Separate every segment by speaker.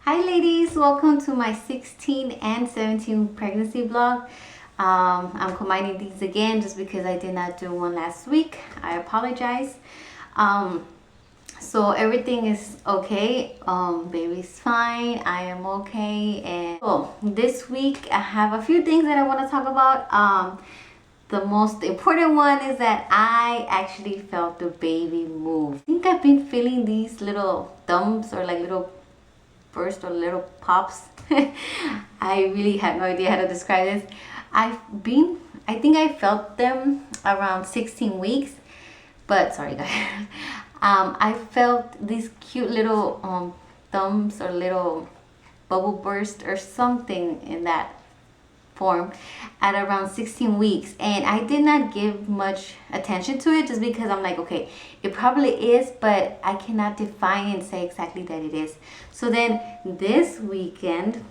Speaker 1: Hi ladies, welcome to my 16 and 17 pregnancy vlog. I'm combining these again just because I did not do one last week. I apologize. So everything is okay. Baby's fine. I am okay. And so this week I have a few things that I want to talk about. The most important one is that I actually felt the baby move. I think I've been feeling these little thumps or like little burst or little pops. I really have no idea how to describe this. I think I felt them around 16 weeks, but sorry guys. I felt these cute little thumbs or little bubble burst or something in that form at around 16 weeks, and I did not give much attention to it just because I'm like, okay, it probably is, but I cannot define and say exactly that it is. So then this weekend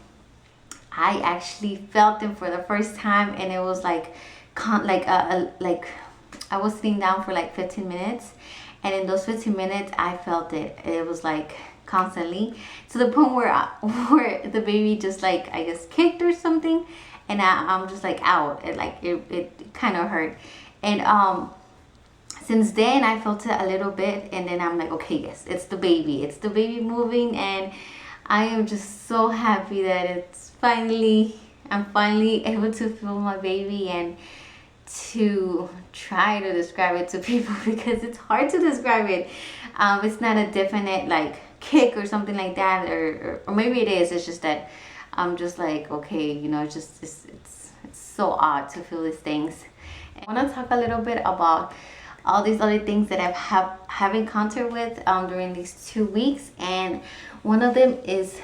Speaker 1: I actually felt them for the first time, and it was like I was sitting down for like 15 minutes, and in those 15 minutes I felt it. It was like constantly, to the point where where the baby just like, I guess, kicked or something, and I'm just like out. It kind of hurt, and since then I felt it a little bit, and then I'm like, okay, yes, it's the baby moving, and I am just so happy that I'm finally able to feel my baby and to try to describe it to people because it's hard to describe it. It's not a definite like kick or something like that, or maybe it is. It's just that I'm just like, okay, it's so odd to feel these things. I want to talk a little bit about all these other things that have encountered with during these 2 weeks, and one of them is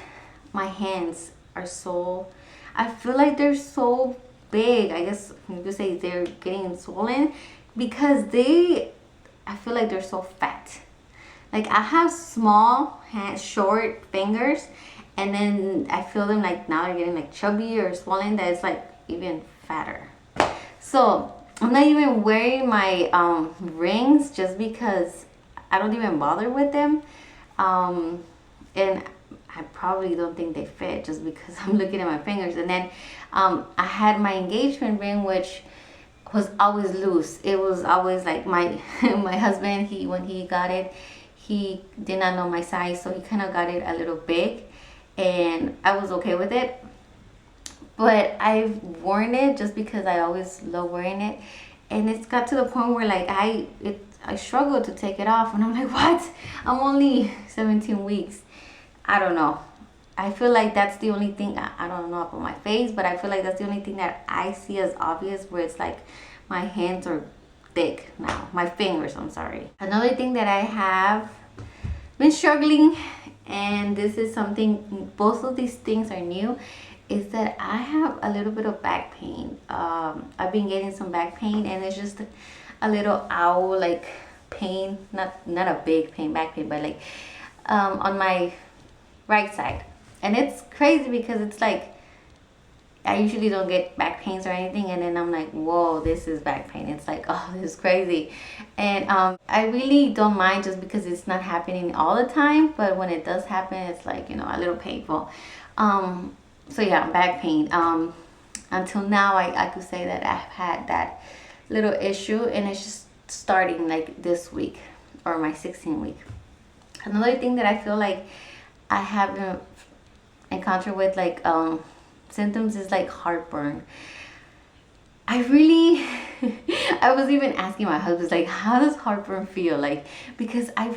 Speaker 1: my hands are so, I feel like they're so big. I guess you could say they're getting swollen because I feel like they're so fat. Like I have small hands, short fingers, and then I feel them like now they're getting like chubby or swollen, that it's like even fatter. So I'm not even wearing my rings just because I don't even bother with them, and I probably don't think they fit just because I'm looking at my fingers. And then I had my engagement ring, which was always loose. It was always like my my husband, when he got it, he did not know my size, so he kind of got it a little big, and I was okay with it. But I've worn it just because I always love wearing it, and it's got to the point where like I struggle to take it off, and I'm like, what? I'm only 17 weeks. I don't know. I feel like that's the only thing, I don't know about my face, but I feel like that's the only thing that I see as obvious, where it's like my hands are thick now. My fingers, I'm sorry. Another thing that I have been struggling, and this is something, both of these things are new, is that I have a little bit of back pain. I've been getting some back pain, and it's just a little owl like pain, not a big pain, back pain, but like on my right side. And it's crazy because it's like I usually don't get back pains or anything, and then I'm like, whoa, this is back pain. It's like, oh, this is crazy. And I really don't mind just because it's not happening all the time, but when it does happen, it's like, a little painful. So yeah, back pain. Until now I could say that I've had that little issue, and it's just starting like this week, or my 16th week. Another thing that I feel like I haven't encountered with like symptoms is like heartburn. I was even asking my husband, like, how does heartburn feel like? Because I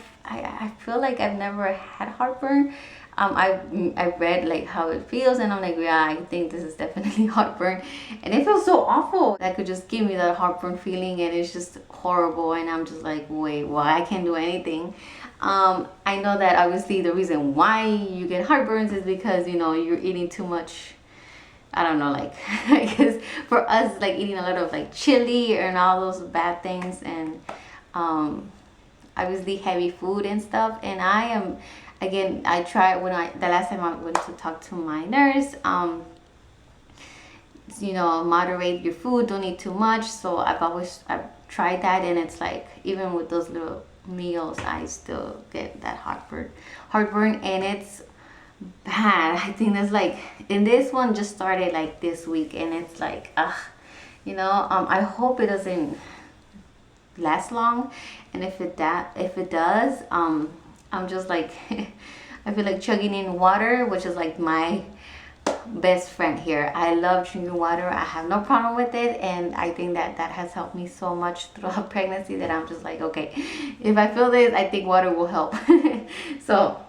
Speaker 1: feel like I've never had heartburn. I read like how it feels, and I'm like, yeah, I think this is definitely heartburn, and it feels so awful. That could just give me that heartburn feeling, and it's just horrible, and I'm just like, wait, why? I can't do anything. I know that obviously the reason why you get heartburns is because you're eating too much. I don't know, like I guess for us, like eating a lot of like chili and all those bad things, and obviously heavy food and stuff. And I am, again, I tried the last time I went to talk to my nurse, moderate your food, don't eat too much. So I've tried that, and it's like even with those little meals I still get that heartburn, and it's bad. I think that's like, and this one just started like this week, and it's like, I hope it doesn't last long, and if it does, I'm just like I feel like chugging in water, which is like my best friend here. I love drinking water. I have no problem with it, and I think that has helped me so much throughout pregnancy that I'm just like, okay, if I feel this, I think water will help. So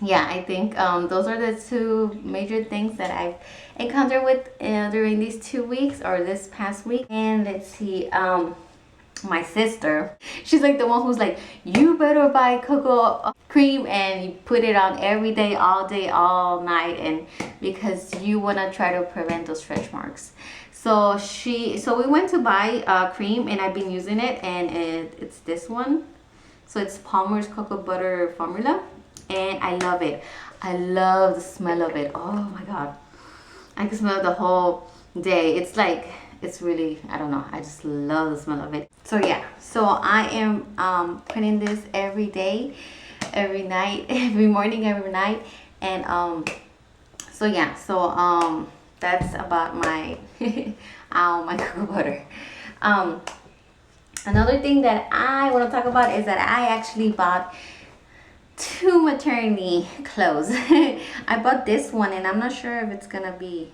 Speaker 1: yeah, I think those are the two major things that I've encountered with during these 2 weeks or this past week. And let's see, my sister, she's like the one who's like, you better buy cocoa cream and you put it on every day, all night, and because you want to try to prevent those stretch marks. So we went to buy cream, and I've been using it, and it's this one. So it's Palmer's cocoa butter formula, and I love it. I love the smell of it. Oh my god, I can smell it the whole day. It's like, it's really, I don't know, I just love the smell of it. So yeah, so I am putting this every day, every night, every morning, every night. And so yeah, so that's about my my cocoa butter. Another thing that I want to talk about is that I actually bought 2 maternity clothes. I bought this one, and I'm not sure if it's gonna be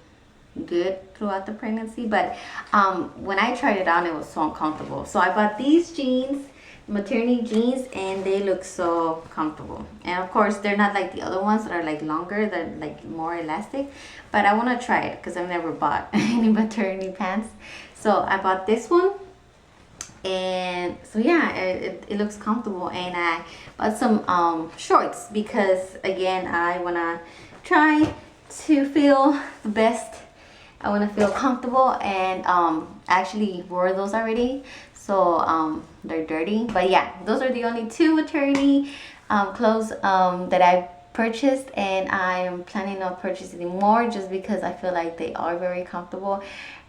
Speaker 1: good throughout the pregnancy, but when I tried it on, it was so uncomfortable. So I bought these jeans, maternity jeans, and they look so comfortable. And of course, they're not like the other ones that are like longer, they're like more elastic, but I want to try it because I've never bought any maternity pants. So I bought this one, and so yeah, it looks comfortable. And I bought some shorts because, again, I want to try to feel the best. I want to feel comfortable, and actually wore those already, so they're dirty. But yeah, those are the only 2 maternity clothes that I purchased, and I am planning on purchasing more just because I feel like they are very comfortable.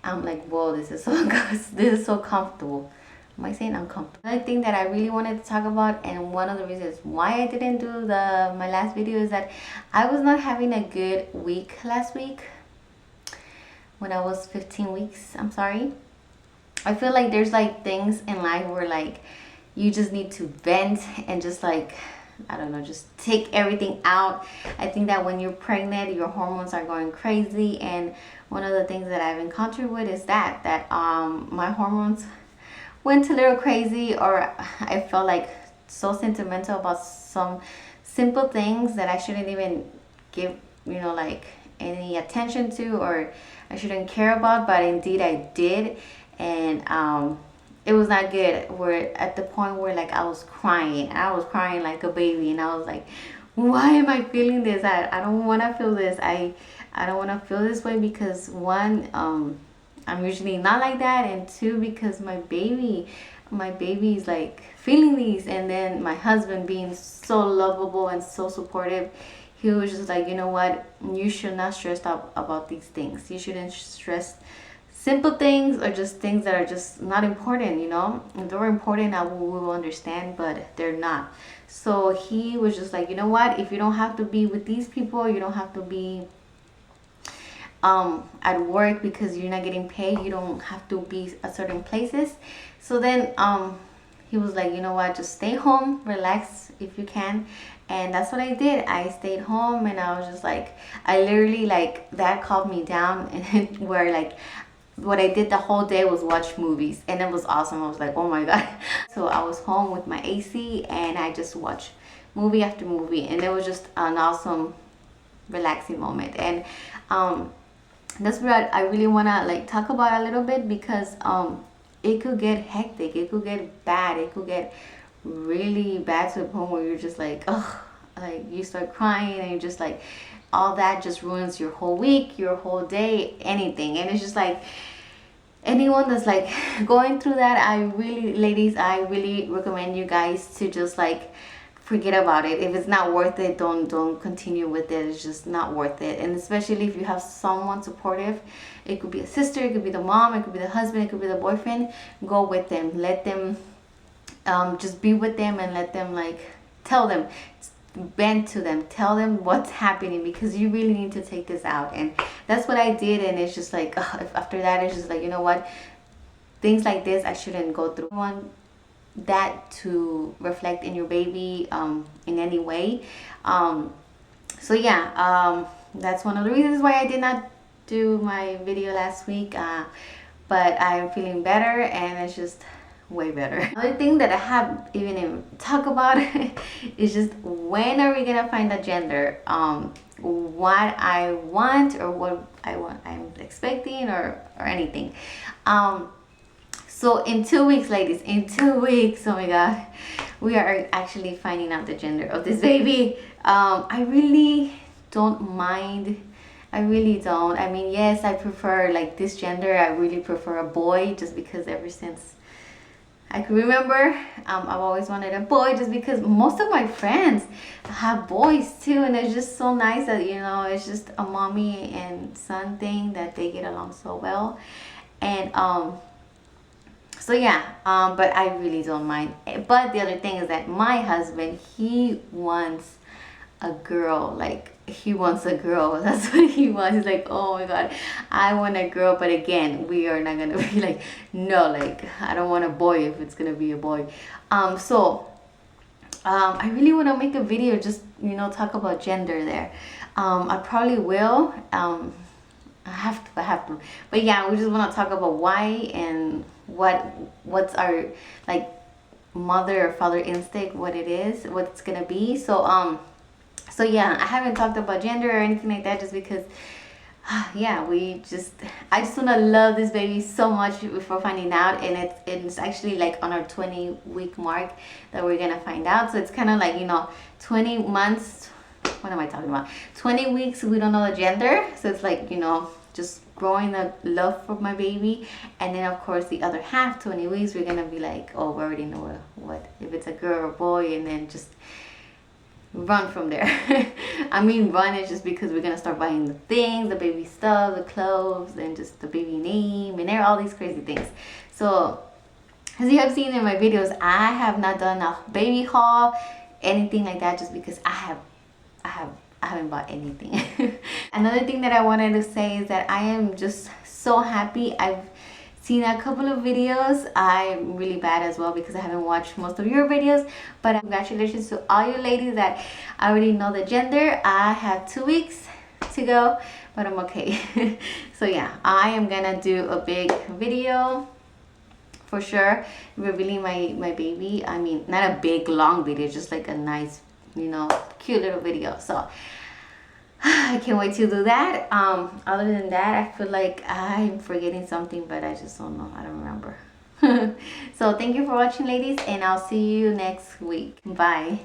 Speaker 1: I'm like, whoa, this is so good. This is so comfortable. Am I saying uncomfortable? Another thing that I really wanted to talk about, and one of the reasons why I didn't do my last video, is that I was not having a good week last week when I was 15 weeks. I'm sorry. I feel like there's like things in life where like you just need to vent and just like, I don't know, just take everything out. I think that when you're pregnant, your hormones are going crazy, and one of the things that I've encountered with is that my hormones went a little crazy, or I felt like so sentimental about some simple things that I shouldn't even give, like any attention to, or I shouldn't care about, but indeed I did. And it was not good. We're at the point where like I was crying like a baby, and I was like, why am I feeling this? I don't want to feel this. I don't want to feel this way because, one, I'm usually not like that, and 2, because my baby is like feeling these. And then my husband, being so lovable and so supportive, he was just like, you know what, you should not stress out about these things. You shouldn't stress simple things, or just things that are just not important. If they're important, we will understand, but they're not. So he was just like, you know what, if you don't have to be with these people, you don't have to be at work because you're not getting paid, you don't have to be at certain places. So then he was like, you know what, just stay home, relax if you can. And that's what I did. I stayed home, and I was just like, I literally, like, that calmed me down, and where like what I did the whole day was watch movies, and it was awesome. I was like, oh my god. So I was home with my AC, and I just watched movie after movie, and it was just an awesome relaxing moment. And that's what I really want to like talk about a little bit, because it could get hectic, it could get bad, it could get really bad to the point where you're just like, ugh, like you start crying, and you're just like, all that just ruins your whole week, your whole day, anything. And it's just like, anyone that's like going through that, ladies, I really recommend you guys to just like forget about it. If it's not worth it, don't continue with it. It's just not worth it. And especially if you have someone supportive, it could be a sister, it could be the mom, it could be the husband, it could be the boyfriend. Go with them, let them just be with them, and let them like tell them, vent to them, tell them what's happening, because you really need to take this out. And that's what I did. And it's just like, after that, it's just like, you know what, things like this I shouldn't go through. I want that to reflect in your baby in any way. So yeah, that's one of the reasons why I did not do my video last week, but I'm feeling better, and it's just way better. Another thing that I have even talk about is just, when are we gonna find a gender? What I want, or what I'm expecting, or anything. So in 2 weeks, ladies, in 2 weeks, oh my god, we are actually finding out the gender of this baby. I really don't mind. I really don't. I mean, yes, I prefer like this gender. I really prefer a boy, just because ever since I can remember, I've always wanted a boy, just because most of my friends have boys too, and it's just so nice that, you know, it's just a mommy and son thing, that they get along so well. And so yeah, but I really don't mind. But the other thing is that my husband, he wants a girl. Like, he wants a girl. That's what he wants. He's like, oh my god, I want a girl. But again, we are not gonna be like, no, like, I don't want a boy if it's gonna be a boy. I really want to make a video, just, you know, talk about gender there. I probably will. I have to. But yeah, we just want to talk about why, and what's our, like, mother or father instinct, what it is, what it's gonna be. So yeah, I haven't talked about gender or anything like that, just because yeah, I just wanna love this baby so much before finding out. And it's actually like on our 20-week mark that we're gonna find out. So it's kind of like, you know, 20 months, what am I talking about, 20 weeks we don't know the gender. So it's like, you know, just growing the love for my baby. And then of course the other half, 20 weeks, we're gonna be like, oh, we already know what if it's a girl or boy, and then just run from there. I mean, run is just because we're gonna start buying the things, the baby stuff, the clothes, and just the baby name, and all these crazy things. So as you have seen in my videos, I have not done a baby haul, anything like that, just because I haven't bought anything. Another thing that I wanted to say is that I am just so happy. I've seen a couple of videos. I'm really bad as well, because I haven't watched most of your videos. But congratulations to all you ladies that already know the gender. I have 2 weeks to go, but I'm okay. So yeah, I am gonna do a big video for sure, revealing my baby. I mean, not a big long video, just like a nice, you know, cute little video. So I can't wait to do that. Other than that, I feel like I'm forgetting something, but I just don't know. I don't remember. So thank you for watching, ladies, and I'll see you next week. Bye.